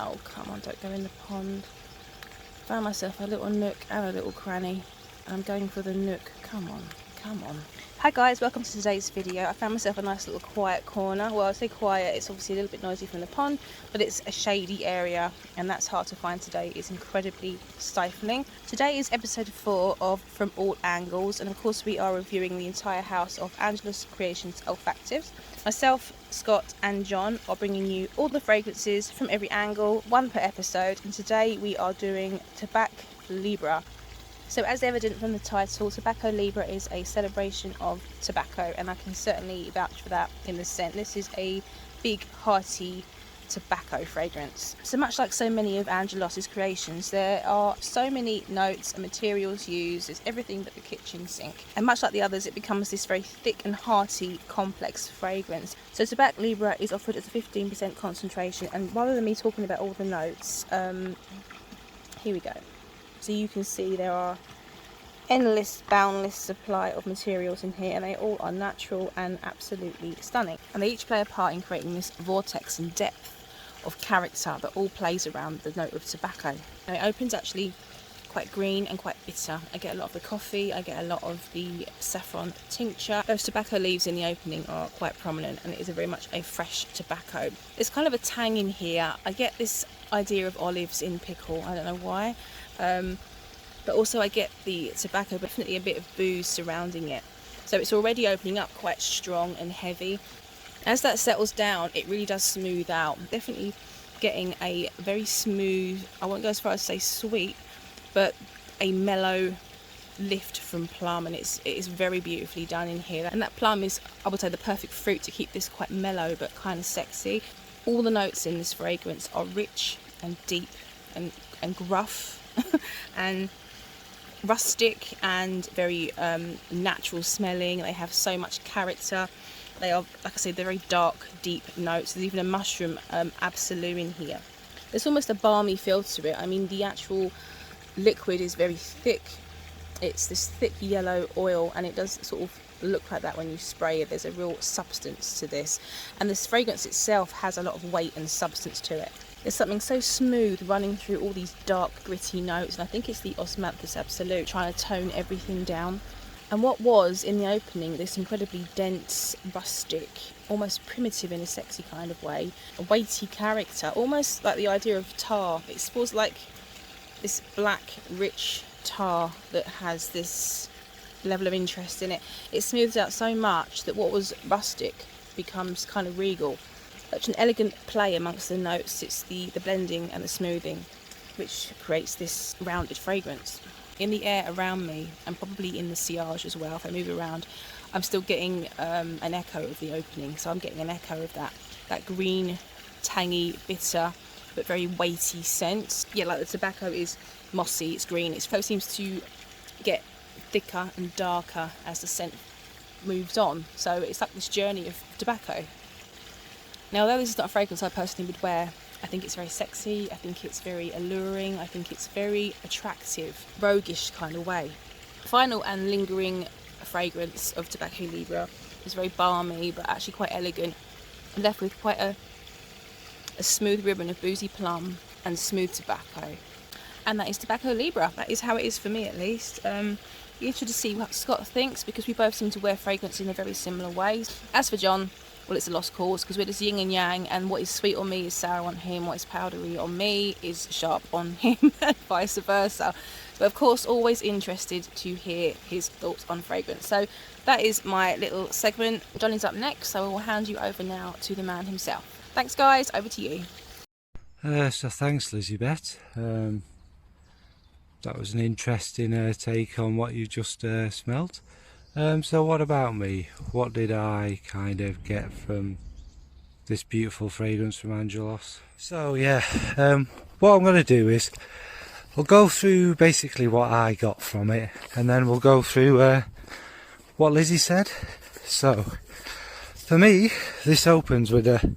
Oh, come on, don't go in the pond. Found myself a little nook and a little cranny. And I'm going for the nook. Come on, come on. Hi guys, welcome to today's video. I found myself a nice little quiet corner. Well, I say quiet, it's obviously a little bit noisy from the pond, but it's a shady area, and that's hard to find today. It's incredibly stifling. Today is episode 4 of From All Angles, and of course we are reviewing the entire house of Angelus Creations Olfactives. Myself, Scott and John are bringing you all the fragrances from every angle, one per episode, and today we are doing Tabak Libre. So as evident from the title, Tabacco Libre is a celebration of tobacco, and I can certainly vouch for that in the scent. This is a big, hearty tobacco fragrance. So much like so many of Angelus' creations, there are so many notes and materials used. It's everything but the kitchen sink. And much like the others, it becomes this very thick and hearty, complex fragrance. So Tabak Libre is offered as a 15% concentration, and rather than me talking about all the notes, here we go. So you can see there are endless, boundless supply of materials in here, and they all are natural and absolutely stunning. And they each play a part in creating this vortex and depth of character that all plays around the note of tobacco. And it opens actually quite green and quite bitter. I get a lot of the coffee, I get a lot of the saffron tincture. Those tobacco leaves in the opening are quite prominent, and it is very much a fresh tobacco. There's kind of a tang in here. I get this idea of olives in pickle, I don't know why. But also I get the tobacco, but definitely a bit of booze surrounding it. So it's already opening up quite strong and heavy. As that settles down, it really does smooth out. Definitely getting a very smooth, I won't go as far as say sweet, but a mellow lift from plum, and it is very beautifully done in here. And that plum is, I would say, the perfect fruit to keep this quite mellow but kind of sexy. All the notes in this fragrance are rich and deep and gruff and rustic and very natural smelling. They have so much character. They are, like I say, they're very dark, deep notes. There's even a mushroom absolute in here. There's almost a balmy feel to it. I mean, the actual liquid is very thick. It's this thick yellow oil, and it does sort of look like that when you spray it. There's a real substance to this, and this fragrance itself has a lot of weight and substance to it. There's something so smooth running through all these dark, gritty notes, and I think it's the Osmanthus Absolute trying to tone everything down. And what was, in the opening, this incredibly dense, rustic, almost primitive in a sexy kind of way, a weighty character, almost like the idea of tar. It feels like this black, rich tar that has this level of interest in it. It smooths out so much that what was rustic becomes kind of regal. Such an elegant play amongst the notes. It's the blending and the smoothing which creates this rounded fragrance. In the air around me, and probably in the sillage as well, if I move around, I'm still getting an echo of the opening. So I'm getting an echo of that green, tangy, bitter, but very weighty scent. Yeah, like the tobacco is mossy, it's green. It seems to get thicker and darker as the scent moves on. So it's like this journey of tobacco. Now, although this is not a fragrance I personally would wear, I think it's very sexy, I think it's very alluring, I think it's very attractive, roguish kind of way. Final and lingering fragrance of Tabacco Libre is very balmy, but actually quite elegant. I'm left with quite a smooth ribbon of boozy plum and smooth tobacco. And that is Tabacco Libre. That is how it is for me, at least. Be interested to see what Scott thinks, because we both seem to wear fragrance in a very similar way. As for John, well, it's a lost cause, because we're just yin and yang, and what is sweet on me is sour on him, what is powdery on me is sharp on him, and vice versa. But of course, always interested to hear his thoughts on fragrance. So that is my little segment. Johnny's up next, so I will hand you over now to the man himself. Thanks guys, over to you. So thanks, Lizzie-Beth. That was an interesting take on what you just smelt. So what about me? What did I kind of get from this beautiful fragrance from Angelus? So yeah, what I'm going to do is I'll go through basically what I got from it, and then we'll go through what Lizzie said. So for me, this opens with a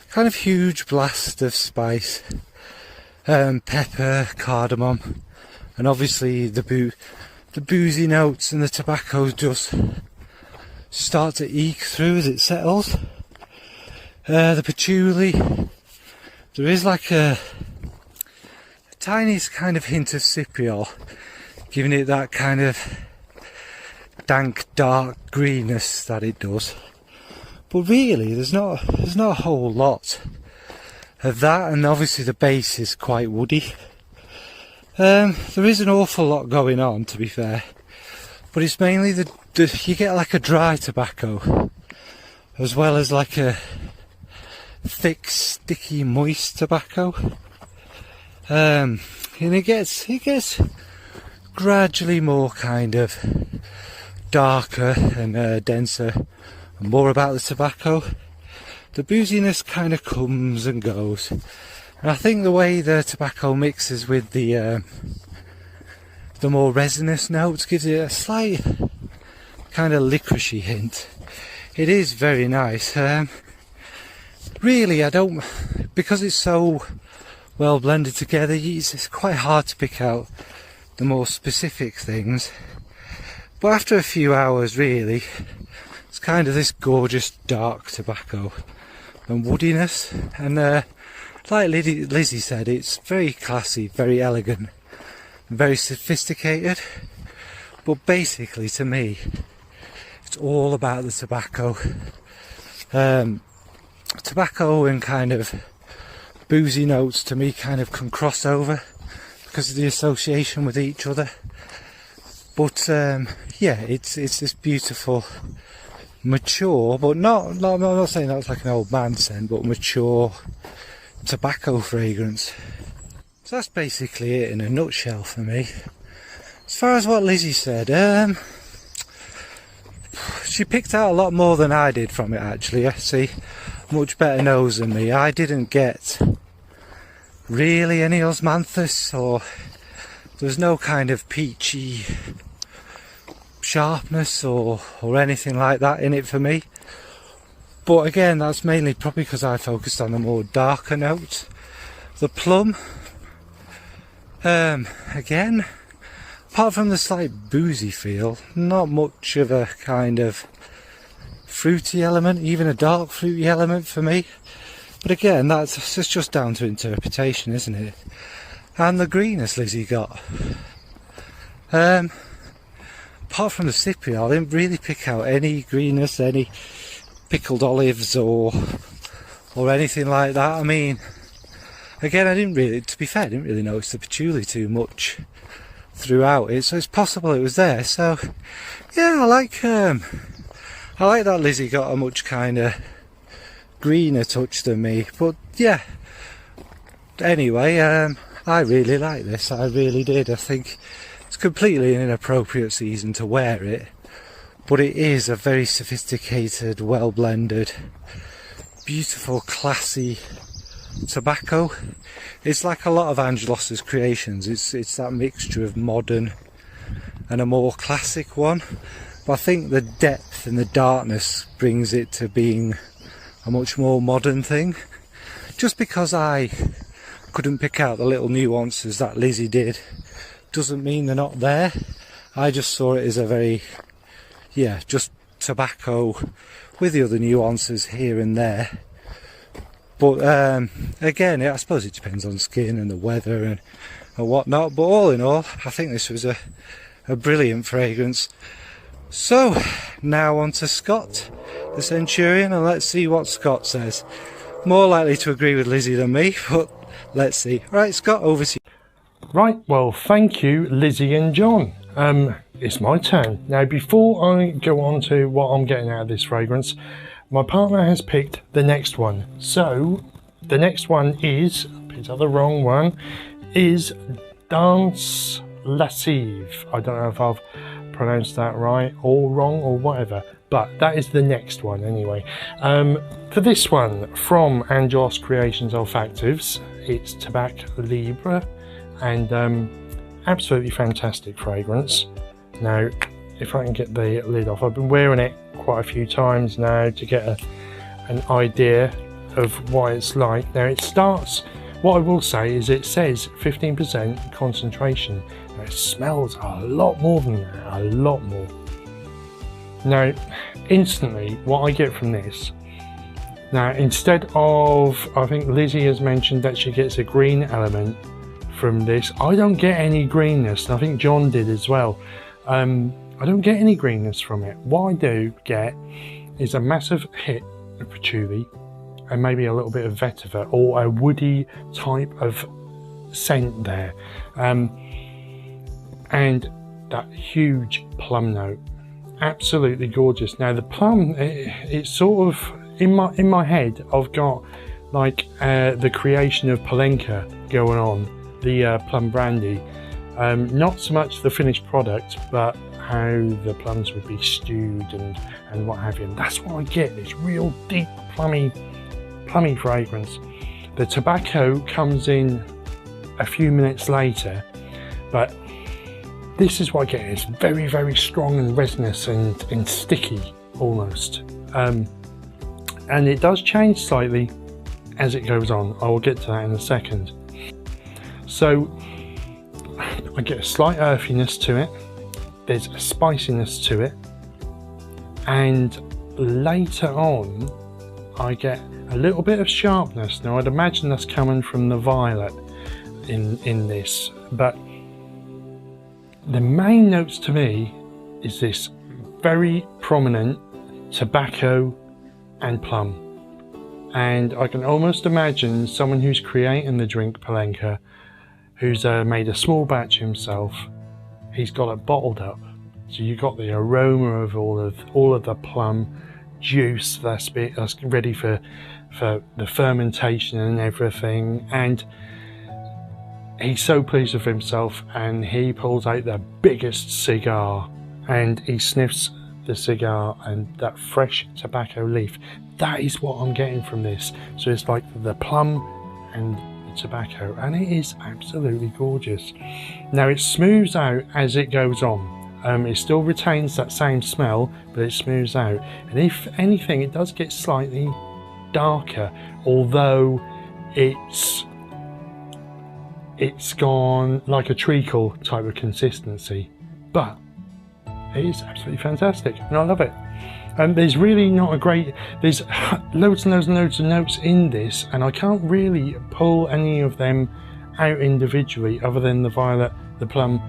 kind of huge blast of spice, pepper, cardamom, and obviously the boozy notes and the tobacco just start to eke through as it settles. The patchouli, there is like a tiniest kind of hint of cypriol, giving it that kind of dank, dark greenness that it does. But really, there's not a whole lot of that, and obviously the base is quite woody. There is an awful lot going on, to be fair, but it's mainly you get like a dry tobacco, as well as like a thick, sticky, moist tobacco. And it gets gradually more kind of darker and denser, and more about the tobacco. The booziness kind of comes and goes, and I think the way the tobacco mixes with the more resinous notes gives it a slight kind of licoricey hint. It is very nice. Really, because it's so well blended together, it's quite hard to pick out the more specific things. But after a few hours, really, it's kind of this gorgeous dark tobacco and woodiness. And like Lizzie said, it's very classy, very elegant, very sophisticated. But basically, to me, it's all about the tobacco. Tobacco and kind of boozy notes to me kind of can cross over because of the association with each other. But yeah, it's this beautiful, mature, but I'm not saying that's like an old man scent, but mature tobacco fragrance. So that's basically it in a nutshell for me. As far as what Lizzie said, she picked out a lot more than I did from it actually. See, much better nose than me. I didn't get really any osmanthus, or there's no kind of peachy sharpness or anything like that in it for me. But again, that's mainly probably because I focused on the more darker notes. The plum, again, apart from the slight boozy feel, not much of a kind of fruity element, even a dark fruity element for me. But again, that's just down to interpretation, isn't it? And the greenness Lizzie got. Apart from the cypriol, I didn't really pick out any greenness, any pickled olives or anything like that. I mean, again, to be fair, I didn't really notice the patchouli too much throughout it, so it's possible it was there. So yeah, I like that Lizzie got a much kind of greener touch than me. But yeah, anyway, I really like this. I really did. I think it's completely an inappropriate season to wear it, but it is a very sophisticated, well blended, beautiful, classy tobacco. It's like a lot of Angelos's creations. It's that mixture of modern and a more classic one. But I think the depth and the darkness brings it to being a much more modern thing. Just because I couldn't pick out the little nuances that Lizzie did doesn't mean they're not there. I just saw it as a very, just tobacco with the other nuances here and there. But again, I suppose it depends on skin and the weather and whatnot. But all in all, I think this was a brilliant fragrance. So now on to Scott, the Centurion, and let's see what Scott says. More likely to agree with Lizzie than me, but let's see. Right, Scott, over to you. Right, well, thank you, Lizzie and John. It's my turn. Now, before I go on to what I'm getting out of this fragrance, my partner has picked the next one. So, the next one is, picked out the wrong one, is Danse Lascive. I don't know if I've pronounced that right or wrong or whatever, but that is the next one anyway. For this one, from Angelos Creations Olfactives, it's Tabac Libre, and absolutely fantastic fragrance. Now, if I can get the lid off, I've been wearing it quite a few times now to get an idea of what it's like. Now, it starts, what I will say is it says 15% concentration. Now, it smells a lot more than that, a lot more. Now, instantly, what I get from this Now, instead of, I think Lizzie has mentioned that she gets a green element from this. I don't get any greenness, and I think John did as well. I don't get any greenness from it. What I do get is a massive hit of patchouli and maybe a little bit of vetiver or a woody type of scent there, and that huge plum note. Absolutely gorgeous. Now the plum, it's sort of in my head. I've got like the creation of Palenka going on, the plum brandy. Not so much the finished product, but how the plums would be stewed and what have you. And that's what I get, this real deep plummy fragrance. The tobacco comes in a few minutes later, but this is what I get. It's very, very strong and resinous and sticky almost. And it does change slightly as it goes on. I will get to that in a second. So I get a slight earthiness to it. There's a spiciness to it. And later on, I get a little bit of sharpness. Now I'd imagine that's coming from the violet in this, but the main notes to me is this very prominent tobacco and plum. And I can almost imagine someone who's creating the drink Palenka, who's made a small batch himself, he's got it bottled up. So you got the aroma of all of the plum juice that's ready for the fermentation and everything. And he's so pleased with himself, and he pulls out the biggest cigar and he sniffs the cigar and that fresh tobacco leaf. That is what I'm getting from this. So it's like the plum and the tobacco, and it is absolutely gorgeous. Now it smooths out as it goes on. It still retains that same smell, but it smooths out. And if anything, it does get slightly darker, although it's gone like a treacle type of consistency, but it is absolutely fantastic and I love it. There's really not a great, there's loads and loads and loads of notes in this, and I can't really pull any of them out individually other than the violet, the plum,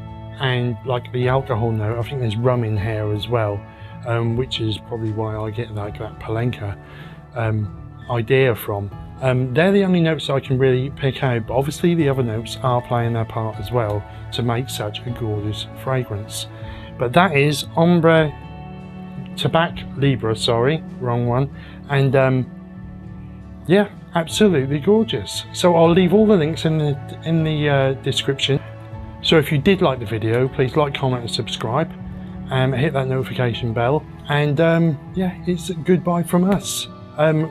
and like the alcohol note. I think there's rum in here as well, which is probably why I get like that Palenka idea from. They're the only notes I can really pick out, but obviously the other notes are playing their part as well to make such a gorgeous fragrance. But that is Ombre Tabac Libre, sorry, wrong one. And yeah, absolutely gorgeous. So I'll leave all the links in the description. So if you did like the video, please like, comment and subscribe. Hit that notification bell. And yeah, it's goodbye from us.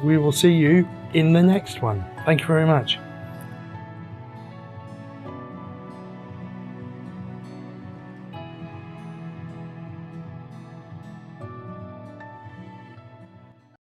We will see you in the next one. Thank you very much.